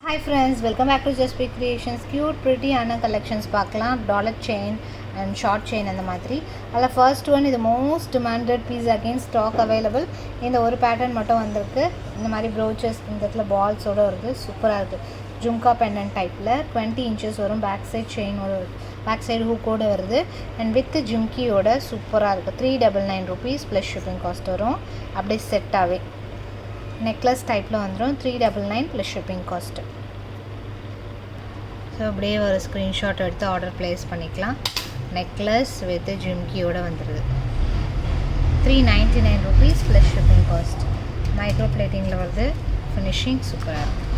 Hi friends, welcome back to Just Pick Creations. Cute, pretty Anna collections பார்க்கலாம். Dollar chain and short chain அந்த மாதிரி. அதில் first one இது most demanded piece again stock available. இந்த ஒரு pattern மட்டும் வந்திருக்கு. இந்த மாதிரி ப்ரோச்சஸ் இந்த இடத்துல பால்ஸோடு வருது. சூப்பராக இருக்குது. ஜும்கா பெண்டன்ட் டைப்பில் 20 இன்ச்சஸ் வரும். பேக் சைட் செயினோட பேக் சைடு ஹூக்கோடு வருது. அண்ட் வித் ஜிம்கியோட சூப்பராக இருக்குது. 399 rupees ப்ளஸ் ஷிப்பிங் காஸ்ட் வரும். அப்படியே செட்டாகவே நெக்லஸ் டைப்பில் வந்துடும். 399 ப்ளஸ் ஷிப்பிங் காஸ்ட்டு. ஸோ அப்படியே ஒரு ஸ்க்ரீன்ஷாட் எடுத்து ஆர்டர் ப்ளேஸ் பண்ணிக்கலாம். நெக்லஸ் வித் ஜிம்கியோடு வந்துடுது. 399 rupees plus shipping cost. Micro பிளேட்டிங்கில் வருது. ஃபினிஷிங் சூப்பராக இருக்குது.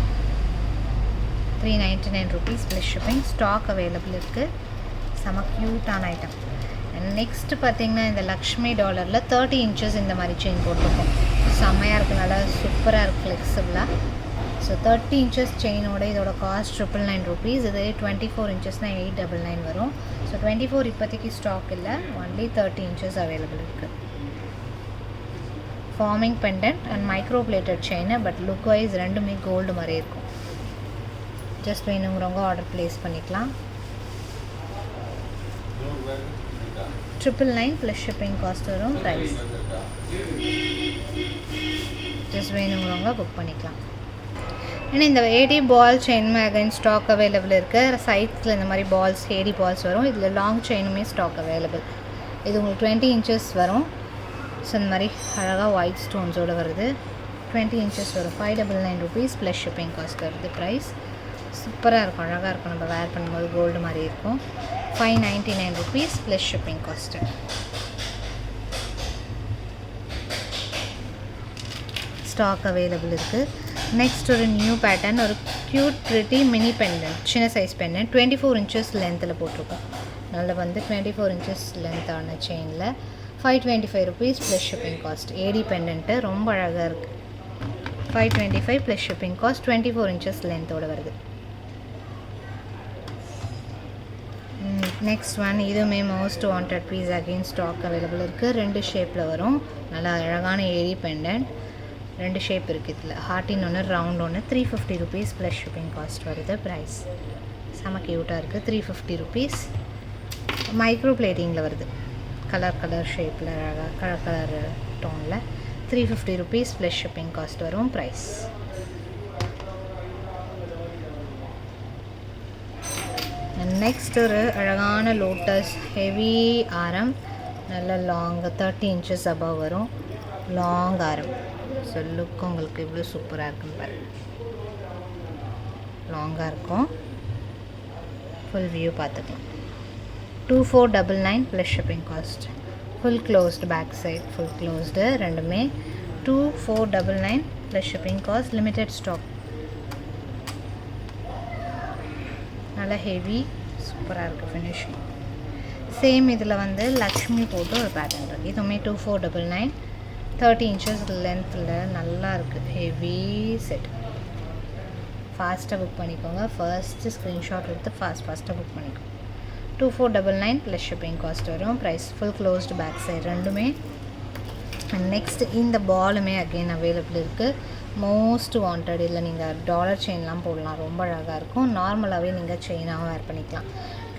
399 rupees plus shipping. Stock available இருக்குது. செம க்யூட்டான ஐட்டம். அண்ட் நெக்ஸ்ட்டு பார்த்திங்கன்னா இந்த லக்ஷ்மி டாலரில் 30 inches இந்த மாதிரி செயின் போட்டிருக்கோம். செம்மையாக இருக்குது. நல்லா சூப்பராக இருக்குது. ஃப்ளெக்சிபிளாக. ஸோ 30 inches செயினோட இதோட காஸ்ட் 999 rupees. இதே 24 inchesனால் 899 வரும். ஸோ 24 இப்போதைக்கு ஸ்டாக் இல்லை. ஒன்லி 30 inches அவைலபிள் இருக்குது. Forming pendant and micro plated chain. But look wise ரெண்டுமே கோல்டு மாதிரி இருக்கும். ஜஸ்ட் வேணுங்கிறவங்க ஆர்டர் ப்ளேஸ் பண்ணிக்கலாம். 999 ப்ளஸ் ஷிப்பிங் காஸ்ட் வரும். ப்ரைஸ் ஜஸ்ட் வேணுங்கிறவங்க புக் பண்ணிக்கலாம். ஏன்னா இந்த 80 பால் செயினுமே அகைன் ஸ்டாக் அவைலபிள் இருக்குது. சைட்ஸில் இந்த மாதிரி பால்ஸ் 80 பால்ஸ் வரும். இதில் லாங் செயினுமே ஸ்டாக் அவைலபிள். இது உங்களுக்கு 20 inches வரும். ஸோ இந்த மாதிரி அழகாக ஒயிட் ஸ்டோன்ஸோடு வருது. 20 inches வரும். 599 rupees ப்ளஸ் ஷிப்பிங் காஸ்ட் வருது. ப்ரைஸ் சூப்பராக இருக்கும். அழகாக இருக்கும். நம்ம வேர் பண்ணும்போது கோல்டு மாதிரி இருக்கும். 599 rupees plus shipping cost. Stock available இருக்குது. நெக்ஸ்ட் ஒரு நியூ பேட்டர்ன். ஒரு க்யூட் ப்ரிட்டி மினி பெண்டன்ட். சின்ன சைஸ் பெண்டன்ட் 24 inches லென்த்தில் போட்டிருக்கோம். நல்ல வந்து 24 inches லென்த்தான செயினில் 525 rupees plus shipping cost. AD pendant ரொம்ப அழகாக இருக்குது. 525 ப்ளஸ் ஷிப்பிங் காஸ்ட். 24 inches லென்த்தோடு வருது. நெக்ஸ்ட் ஒன் இதுவுமே most wanted piece again stock available இருக்குது. 2 ஷேப்பில் வரும். நல்லா அழகான ஏடி பெண்டன்ட். 2 ஷேப் இருக்குது இதில். ஹார்ட்டின் ஒன்று, ரவுண்ட் ஒன்று. 350 rupees ப்ளஸ் ஷிப்பிங் காஸ்ட் வருது. ப்ரைஸ் செம க்யூட்டாக இருக்குது. 350 rupees. மைக்ரோ பிளேட்டிங்கில் வருது. கலர் ஷேப்பில் அழகாக கலர் டோனில் 350 rupees ப்ளஸ் ஷிப்பிங் காஸ்ட் வரும். ப்ரைஸ் நெக்ஸ்ட் ஒரு அழகான லோட்டஸ் ஹெவி ஆரம். நல்ல லாங் 30 inches above வரும். லாங் ஆரம். ஸோ லுக் உங்களுக்கு இவ்வளோ சூப்பராக இருக்குன்னு பாருங்கள். லாங்காக இருக்கும். ஃபுல் வியூ பார்த்துக்கலாம். 2499 plus shipping cost. Full closed back side full closed ரெண்டுமே. 2499 plus shipping cost. Limited stock. நல்லா ஹெவி சூப்பராக இருக்குது ஃபினிஷிங். சேம் இதில் வந்து லக்ஷ்மி போட்டு ஒரு பேட்டர்ன் இருக்குது. இதுவுமே 2499. 30 inches லென்த்தில் நல்லா இருக்குது. Heavy set. ஃபாஸ்ட்டாக புக் பண்ணிக்கோங்க. ஃபர்ஸ்ட்டு ஸ்க்ரீன்ஷாட் எடுத்து ஃபாஸ்ட்டாக புக் பண்ணிக்கோங்க. 2499 ப்ளஸ் ஷிப்பிங் காஸ்ட் வரும். Price full closed back side ரெண்டுமே. அண்ட் நெக்ஸ்ட் இந்த பாலுமே அகெயின் அவைலபிள் இருக்குது. Most wanted. இல்லை நீங்கள் டாலர் செயின்லாம் போடலாம். ரொம்ப அழகாக இருக்கும். நார்மலாகவே நீங்கள் செயினாகவும் வேர் பண்ணிக்கலாம்.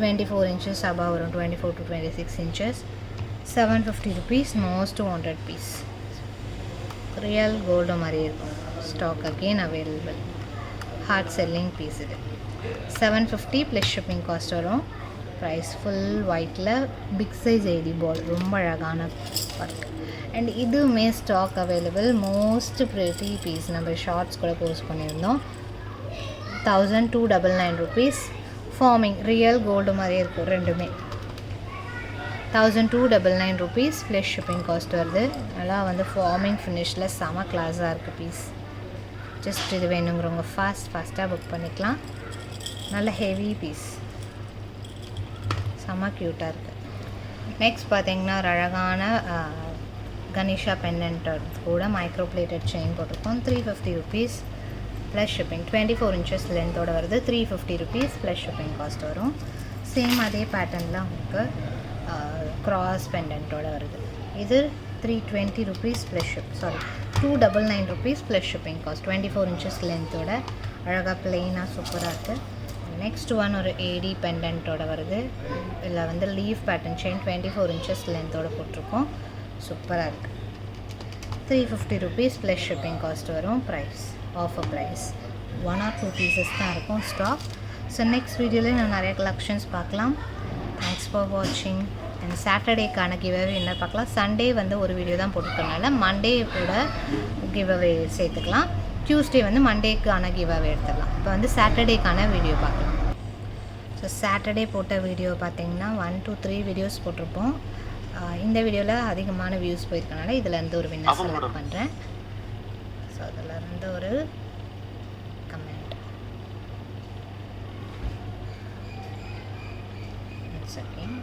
24 inches above வரும். 24 to 26 inches. 750 rupees most wanted piece. Real gold மாதிரி இருக்கும். Stock again available. Hard selling piece இது. 750 ப்ளஸ் ஷிப்பிங் காஸ்ட் வரும். ப்ரைஸ் ஃபுல் ஒயிட்டில் பிக் சைஸ் ஏடி பால். ரொம்ப அழகான ஒர்க். அண்ட் இதுவுமே stock available. Most pretty piece. நம்ம ஷார்ட்ஸ் கூட போஸ்ட் பண்ணியிருந்தோம். 1299 rupees. ஃபார்மிங் ரியல் கோல்டு மாதிரி இருக்கும் ரெண்டுமே. 1299 rupees ப்ளஸ் ஷிப்பிங் காஸ்ட் வருது. நல்லா வந்து ஃபார்மிங் ஃபினிஷில் செம கிளாஸாக இருக்குது பீஸ். ஜஸ்ட் இது வேணுங்கிறவங்க ஃபாஸ்ட்டாக புக் பண்ணிக்கலாம். நல்ல ஹெவி பீஸ். செம க்யூட்டாக இருக்குது. நெக்ஸ்ட் பார்த்திங்கன்னா ஒரு அழகான கணேஷா பெண்டன்ட் கூட மைக்ரோ பிளேட்டட் செயின் போட்டிருக்கோம். 350 rupees ப்ளஸ் ஷிப்பிங். 24 inches லென்த்தோடு வருது. 350 rupees ப்ளஸ் ஷிப்பிங் காஸ்ட் வரும். சேம் அதே பேட்டர்னில் உங்களுக்கு க்ராஸ் பெண்டன்ட்டோடு வருது. இது 320 rupees plus ship. Sorry, 299 rupees plus shipping cost. 24 inches length ஓட அழகாக பிளெயினாக சூப்பராக இருக்குது. நெக்ஸ்ட் ஒன் ஒரு ஏடி பெண்டன்ட்டோட வருது. இதில் வந்து லீஃப் பேட்டர்ன் செயின் 24 inches லென்த்தோட போட்டிருக்கோம். சூப்பராக இருக்குது. 350 rupees ப்ளஸ் ஷிப்பிங் காஸ்ட் வரும். Price offer price. 1 or 2 pieces தான் இருக்கும் ஸ்டாக். ஸோ நெக்ஸ்ட் வீடியோவில் நான் நிறைய கலெக்ஷன்ஸ் பார்க்கலாம். தேங்க்ஸ் ஃபார் வாட்சிங். அண்ட் சாட்டர்டேக்கான கிவ்அவே என்ன பார்க்கலாம். சண்டே வந்து ஒரு வீடியோ தான் போட்டுருக்கனால மண்டே கூட கிவ்அவே சேர்த்துக்கலாம். டியூஸ்டே வந்து மண்டேக்கான கிவ்அவே எடுத்துடலாம். இப்போ வந்து சாட்டர்டேக்கான வீடியோ பார்க்கலாம். ஸோ சாட்டர்டே போட்ட வீடியோ பார்த்தீங்கன்னா 1 to 3 வீடியோஸ் போட்டிருப்போம். இந்த வீடியோவில் அதிகமான வியூஸ் போயிருக்கனால இதிலேருந்து ஒரு வின்னர் செலக்ட் பண்ணுறேன். ஸோ அதிலேருந்து ஒரு கமெண்ட். செகண்ட்.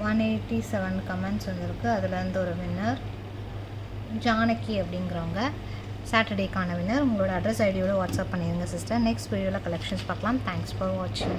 $187 கமெண்ட்ஸ் வந்துருக்கு. அதுலேருந்து ஒரு வின்னர் ஜானகி அப்படிங்கிறவங்க. சாட்டர்டேக்கான வின்னர். உங்களோட அட்ரஸ் ஐடியோட வாட்ஸ்அப் பண்ணிடுங்க சிஸ்டர். நெக்ஸ்ட் வீடியோவில் கலெக்ஷன்ஸ் பார்க்கலாம். தேங்க்ஸ் ஃபார் வாட்சிங்.